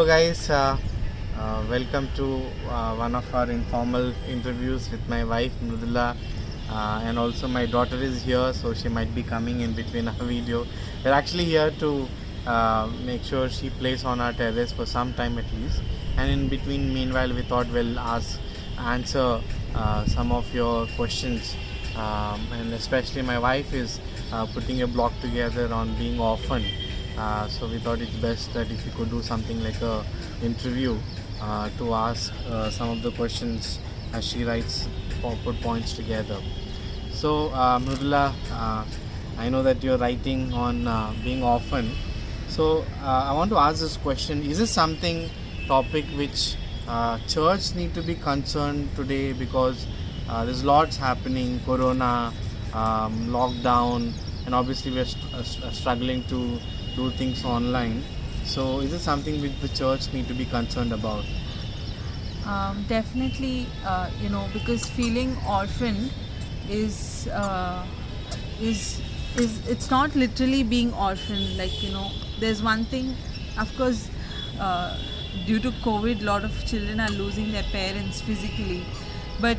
guys, welcome to one of our informal interviews with my wife Mridula, and also my daughter is here, so she might be coming in between our video. We're actually here to make sure she plays on our terrace for some time at least, and in between meanwhile we thought we'll answer some of your questions, and especially my wife is putting a blog together on being orphaned. So we thought it's best that if you could do something like a interview to ask some of the questions as she writes or put points together. So Mridula, I know that you're writing on being orphaned. So I want to ask this question: is this something topic which church need to be concerned today, because there's lots happening, corona, lockdown, and obviously we're struggling to do things online. So is it something which the church need to be concerned about? Definitely, because feeling orphaned is it's not literally being orphaned. There's one thing, of course, due to COVID, a lot of children are losing their parents physically, but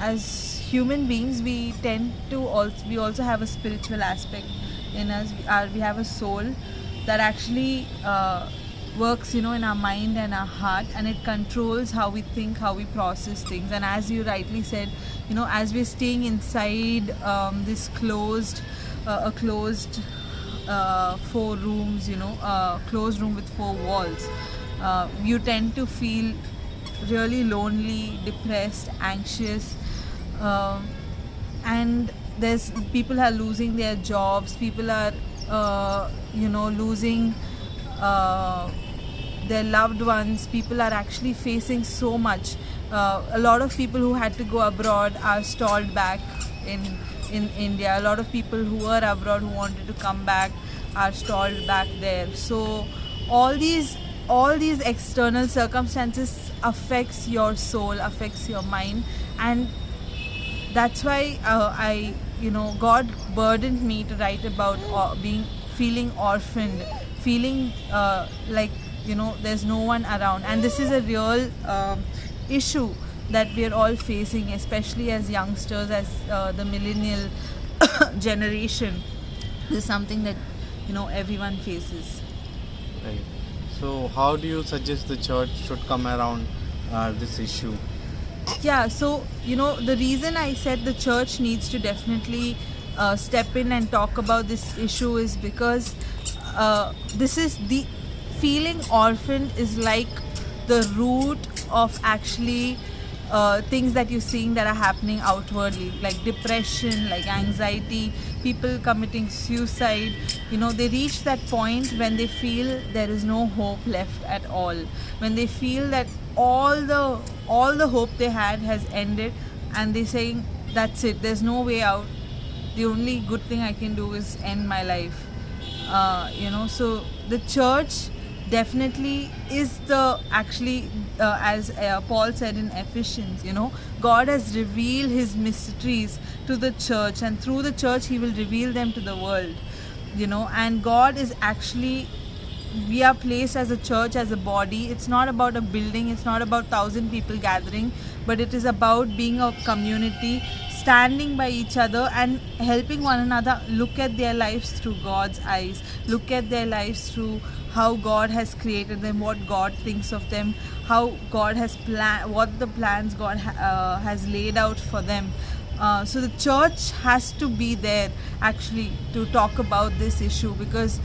as human beings, we tend to also have a spiritual aspect in us. We have a soul that actually works in our mind and our heart, and it controls how we think, how we process things. And as you rightly said, as we're staying inside this closed 4 rooms, closed room with 4 walls, you tend to feel really lonely, depressed, anxious, and there's people are losing their jobs, people are losing their loved ones, people are actually facing so much. A lot of people who had to go abroad are stalled back in India. A lot of people who were abroad who wanted to come back are stalled back there. So all these external circumstances affects your soul, affects your mind, and that's why God burdened me to write about feeling orphaned, feeling there's no one around. And this is a real issue that we're all facing, especially as youngsters, as the millennial generation. This is something that everyone faces. Right. So how do you suggest the church should come around this issue? Yeah, so the reason I said the church needs to definitely step in and talk about this issue is because this is the feeling orphaned is like the root of actually things that you're seeing that are happening outwardly, like depression, like anxiety, people committing suicide. They reach that point when they feel there is no hope left at all, when they feel that all the hope they had has ended, and they're saying that's it, there's no way out, the only good thing I can do is end my life. So the church definitely is as Paul said in Ephesians, God has revealed his mysteries to the church, and through the church he will reveal them to the world. And God is actually, we are placed as a church, as a body. It's not about a building, it's not about 1,000 people gathering, but it is about being a community, standing by each other and helping one another look at their lives through God's eyes, look at their lives through how God has created them, what God thinks of them, how God has what the plans God has laid out for them. So the church has to be there actually to talk about this issue, because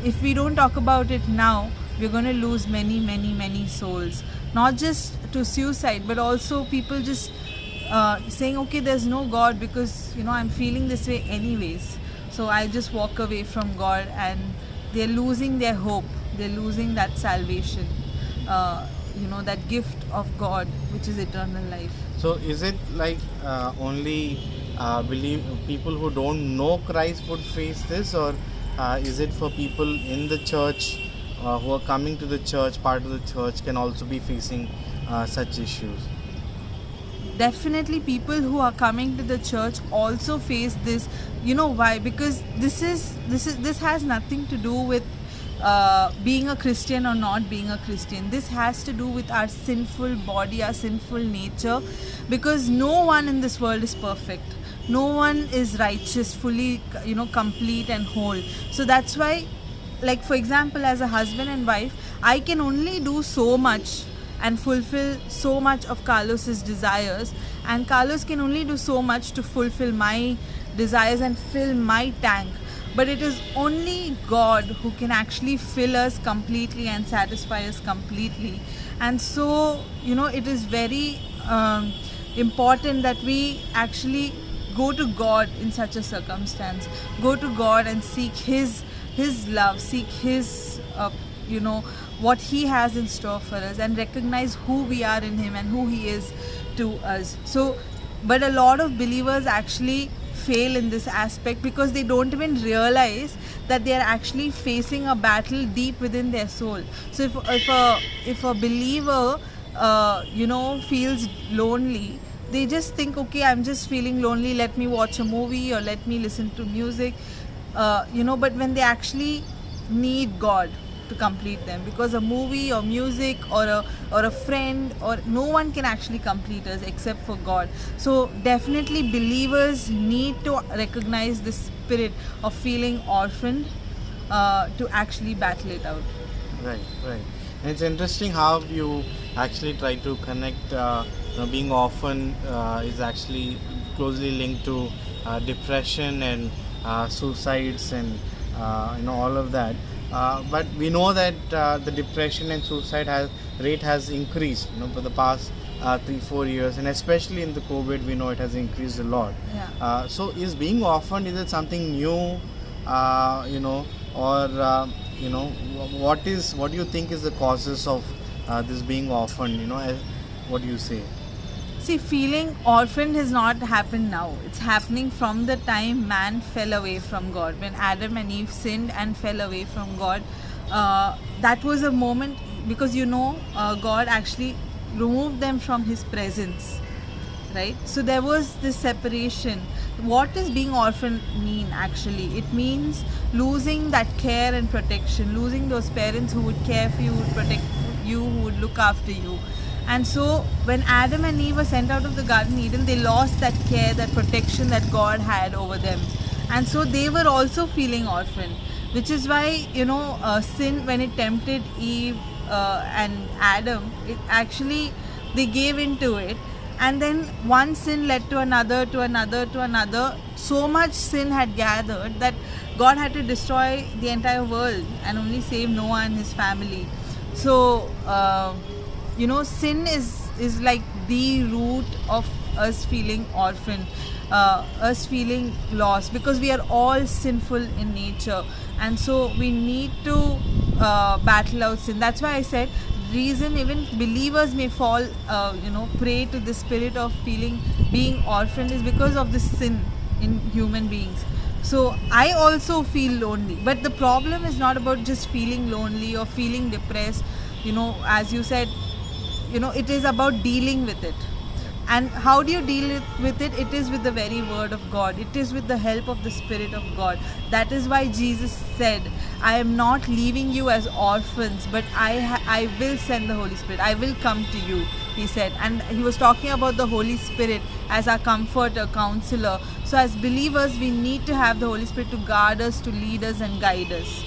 if we don't talk about it now, we're going to lose many souls, not just to suicide, but also people just saying, okay, there's no God because I'm feeling this way anyways, so I just walk away from God, and they're losing their hope, they're losing that salvation, that gift of God, which is eternal life. So is it like only people who don't know Christ would face this, or is it for people in the church who are coming to the church, part of the church, can also be facing such issues? Definitely people who are coming to the church also face this. Why? Because this has nothing to do with being a Christian or not being a Christian. This has to do with our sinful body, our sinful nature, because no one in this world is perfect. No one is righteous, fully, complete and whole. So that's why, like for example, as a husband and wife, I can only do so much and fulfill so much of Carlos's desires, and Carlos can only do so much to fulfill my desires and fill my tank. But it is only God who can actually fill us completely and satisfy us completely. And so, it is very important that we actually go to God in such a circumstance. Go to God and seek His love, seek His, what He has in store for us, and recognize who we are in Him and who He is to us. So, but a lot of believers actually fail in this aspect because they don't even realize that they are actually facing a battle deep within their soul. So if a believer feels lonely, they just think, okay, I'm just feeling lonely, let me watch a movie or let me listen to music, but when they actually need God to complete them, because a movie or music or a friend or no one can actually complete us except for God. So definitely believers need to recognize the spirit of feeling orphaned to actually battle it out. Right. And it's interesting how you actually try to connect being orphan is actually closely linked to depression and suicides and all of that. But we know that the depression and suicide rate has increased for the past 3-4 years, and especially in the COVID we know it has increased a lot. Yeah. So is being orphaned, is it something new, or what do you think is the causes of this being orphaned? What do you say? See, feeling orphaned has not happened now. It's happening from the time man fell away from God. When Adam and Eve sinned and fell away from God, that was a moment, because God actually removed them from His presence, right? So there was this separation. What does being orphaned mean actually? It means losing that care and protection, losing those parents who would care for you, who would protect you, who would look after you. And so when Adam and Eve were sent out of the Garden Eden, they lost that care, that protection that God had over them. And so they were also feeling orphaned, which is why, sin, when it tempted Eve and Adam, it actually, they gave into it. And then one sin led to another, to another, to another. So much sin had gathered that God had to destroy the entire world and only save Noah and his family. So, sin is like the root of us feeling orphaned, us feeling lost, because we are all sinful in nature, and so we need to battle out sin. That's why I said, reason even believers may fall, prey to the spirit of being orphaned is because of this sin in human beings. So I also feel lonely, but the problem is not about just feeling lonely or feeling depressed. As you said, it is about dealing with it. And how do you deal with it? It is with the very word of God. It is with the help of the Spirit of God. That is why Jesus said, I am not leaving you as orphans, but I will send the Holy Spirit. I will come to you, He said. And He was talking about the Holy Spirit as our comforter, counselor. So as believers, we need to have the Holy Spirit to guard us, to lead us and guide us.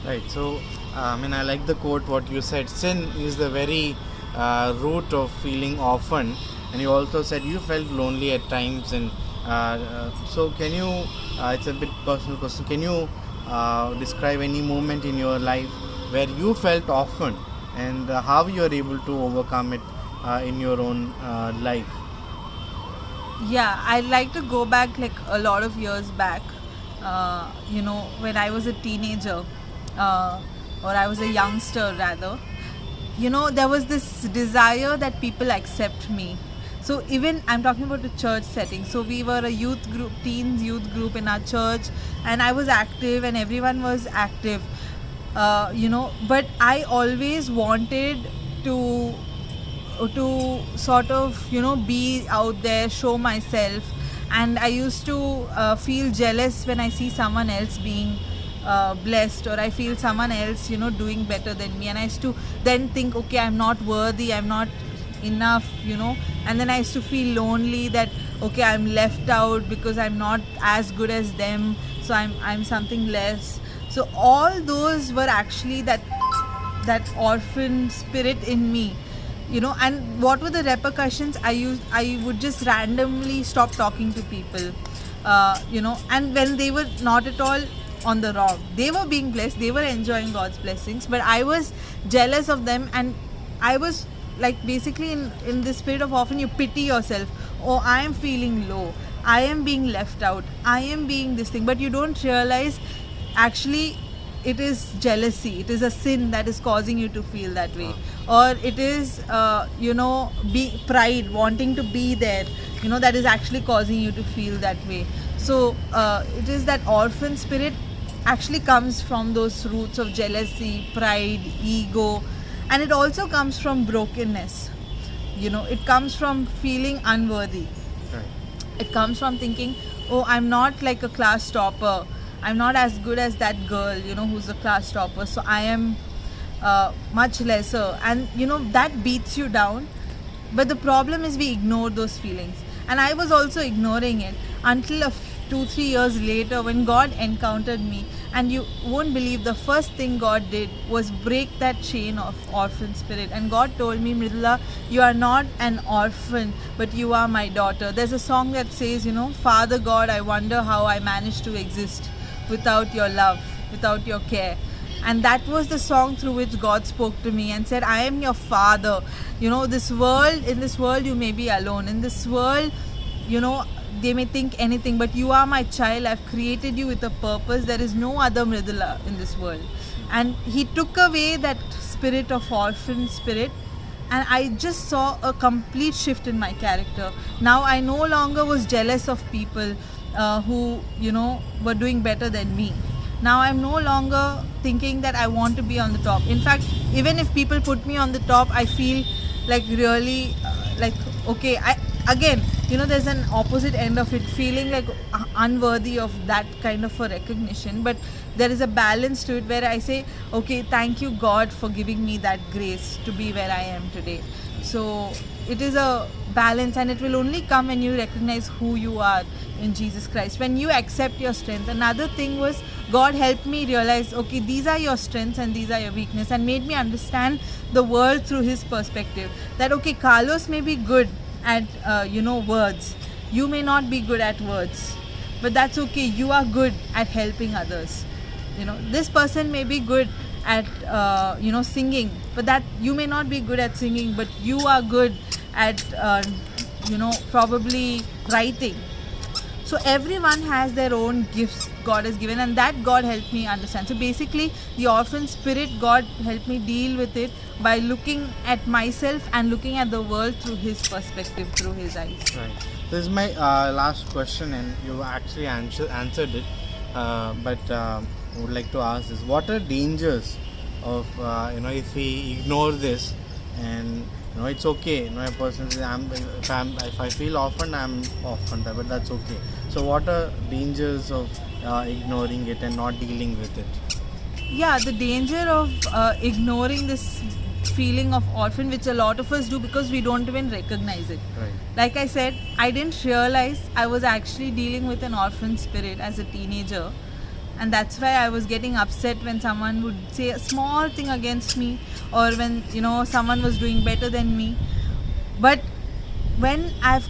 Right. So, I like the quote what you said. Sin is the very root of feeling orphaned, and you also said you felt lonely at times. And so, can you? It's a bit personal question. Can you describe any moment in your life where you felt orphaned, and how you are able to overcome it in your own life? Yeah, I'd like to go back like a lot of years back. When I was a teenager, or I was a youngster rather. There was this desire that people accept me. So even I'm talking about a church setting. So we were a youth group, teens youth group in our church, and I was active and everyone was active. But I always wanted to sort of be out there, show myself, and I used to feel jealous when I see someone else being blessed, or I feel someone else, you know, doing better than me, and I used to then think, okay, I'm not worthy, I'm not enough, you know, and then I used to feel lonely that okay, I'm left out because I'm not as good as them, so I'm something less. So all those were actually that orphan spirit in me, you know. And what were the repercussions? I would just randomly stop talking to people, you know, and when they were not at all on the wrong, they were being blessed, they were enjoying God's blessings, but I was jealous of them, and I was like, basically in this spirit of often you pity yourself. Oh, I am feeling low, I am being left out, I am being this thing, but you don't realize actually it is jealousy, it is a sin that is causing you to feel that way, or it is you know, be pride, wanting to be there, you know, that is actually causing you to feel that way. So it is that orphan spirit actually comes from those roots of jealousy, pride, ego, and it also comes from brokenness, you know. It comes from feeling unworthy. Right. It comes from thinking, oh, I'm not like a class topper, I'm not as good as that girl, you know, who's a class topper, so I am much lesser, and you know, that beats you down. But the problem is we ignore those feelings, and I was also ignoring it until 2-3 years later when God encountered me. And you won't believe, the first thing God did was break that chain of orphan spirit, and God told me, Mridula, you are not an orphan, but you are my daughter. There's a song that says, you know, Father God, I wonder how I managed to exist without your love, without your care. And that was the song through which God spoke to me and said, I am your father. You know, in this world you may be alone. In this world, you know, they may think anything, but you are my child. I've created you with a purpose. There is no other Mridula in this world. And he took away that spirit of orphan spirit, and I just saw a complete shift in my character. Now I no longer was jealous of people who, you know, were doing better than me. Now I'm no longer thinking that I want to be on the top. In fact, even if people put me on the top, I feel like really like, okay, again, you know, there's an opposite end of it, feeling like unworthy of that kind of a recognition. But there is a balance to it where I say, okay, thank you God for giving me that grace to be where I am today. So it is a balance, and it will only come when you recognize who you are in Jesus Christ, when you accept your strength. Another thing was, God helped me realize, okay, these are your strengths and these are your weaknesses, and made me understand the world through his perspective. That okay, Carlos may be good at you know, words, you may not be good at words, but that's okay, you are good at helping others. You know, this person may be good at you know, singing, but that you may not be good at singing, but you are good at you know, probably writing. So everyone has their own gifts God has given, and that God helped me understand. So basically, the orphan spirit, God helped me deal with it by looking at myself and looking at the world through his perspective, through his eyes. Right. This is my last question, and you actually answered it. But I would like to ask this: what are dangers of you know, if we ignore this, and you know, it's okay. You know, a person says, if I feel orphaned, I'm orphaned, but that's okay. So what are dangers of ignoring it and not dealing with it? Yeah, the danger of ignoring this feeling of orphan, which a lot of us do because we don't even recognize it. Right. Like I said, I didn't realize I was actually dealing with an orphan spirit as a teenager, and that's why I was getting upset when someone would say a small thing against me, or when, you know, someone was doing better than me. But when I've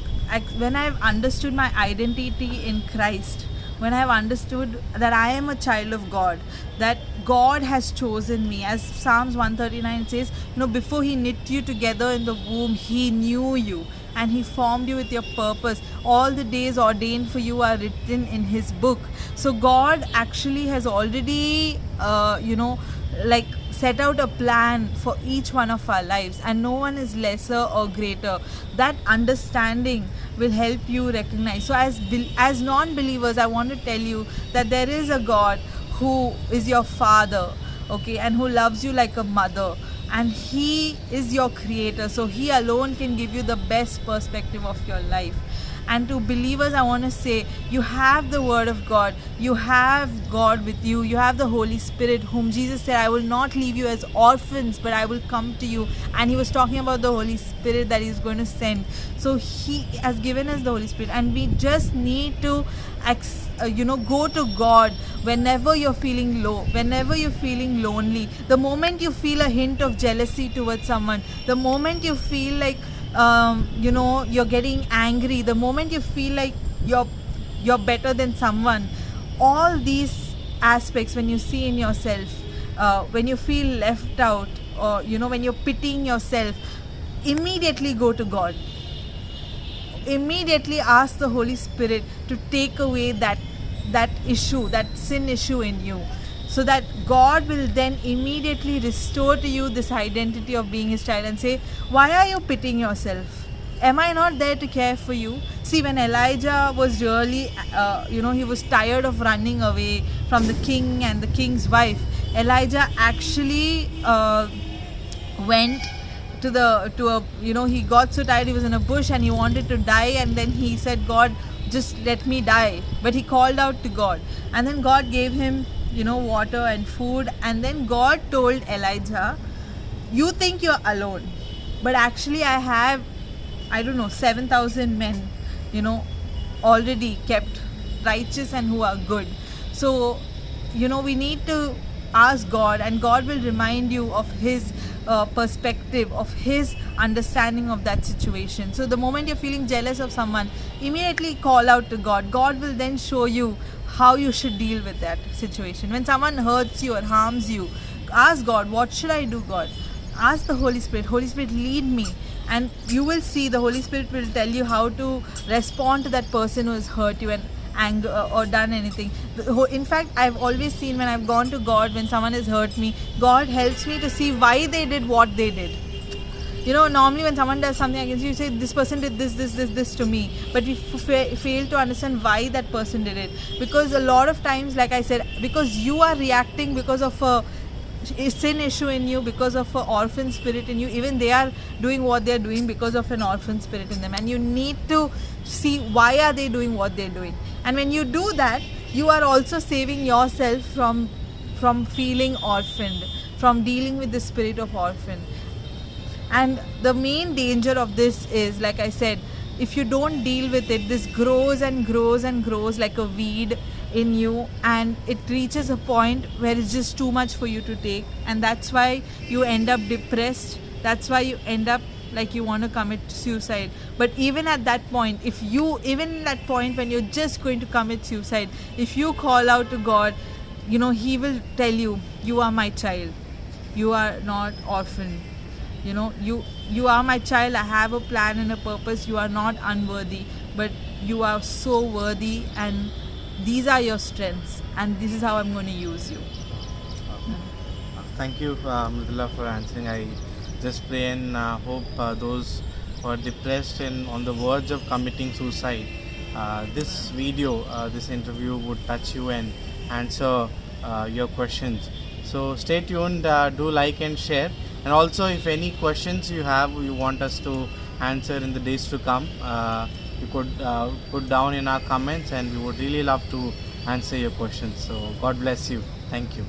understood my identity in Christ, when I've understood that I am a child of God, that God has chosen me, as Psalms 139 says, you know, before he knit you together in the womb, he knew you and he formed you with your purpose. All the days ordained for you are written in his book. So God actually has already you know, like set out a plan for each one of our lives, and no one is lesser or greater. That understanding will help you recognize. So as non-believers, I want to tell you that there is a God who is your father, okay, and who loves you like a mother, and he is your creator. So he alone can give you the best perspective of your life. And to believers, I want to say, you have the Word of God, you have God with you, you have the Holy Spirit, whom Jesus said, I will not leave you as orphans, but I will come to you. And he was talking about the Holy Spirit that he's going to send. So he has given us the Holy Spirit, and we just need to go to God whenever you're feeling low, whenever you're feeling lonely, the moment you feel a hint of jealousy towards someone, the moment you feel like you're getting angry, the moment you feel like you're better than someone, all these aspects when you see in yourself, when you feel left out, or when you're pitying yourself, immediately go to God. Immediately ask the Holy Spirit to take away that issue, that sin issue in you, so that God will then immediately restore to you this identity of being his child, and say, why are you pitying yourself? Am I not there to care for you? See, when Elijah was really he was tired of running away from the king and the king's wife, Elijah actually went he got so tired, he was in a bush and he wanted to die, and then he said, God, just let me die. But he called out to God, and then God gave him water and food. And then God told Elijah, you think you're alone, but actually I have 7,000 men already kept righteous and who are good. So we need to ask God, and God will remind you of his perspective, of his understanding of that situation. So the moment you're feeling jealous of someone, immediately call out to God. God will then show you how you should deal with that situation. When someone hurts you or harms you, ask God, what should I do, God? Ask the Holy Spirit, Holy Spirit, lead me. And you will see the Holy Spirit will tell you how to respond to that person who has hurt you and anger or done anything. In fact, I've always seen, when I've gone to God, when someone has hurt me, God helps me to see why they did what they did. Normally when someone does something against you, you say, this person did this to me, but we fail to understand why that person did it. Because a lot of times, like I said, because you are reacting because of a sin issue in you, because of an orphan spirit in you, even they are doing what they're doing because of an orphan spirit in them, and you need to see why are they doing what they're doing. And when you do that, you are also saving yourself from feeling orphaned, from dealing with the spirit of orphan. And the main danger of this is, like I said, if you don't deal with it, this grows and grows and grows like a weed in you, and it reaches a point where it's just too much for you to take, and that's why you end up depressed. That's why you end up like you want to commit suicide. But even at that point, when you're just going to commit suicide, if you call out to God, he will tell you, you are my child, you are not orphan. You are my child. I have a plan and a purpose. You are not unworthy, but you are so worthy, and these are your strengths, and this is how I'm going to use you. Thank you, Mridula, for answering. I just pray and hope those who are depressed and on the verge of committing suicide, this video, this interview would touch you and answer your questions. So stay tuned, do like and share. And also, if any questions you want us to answer in the days to come, you could put down in our comments, and we would really love to answer your questions. So God bless you. Thank you.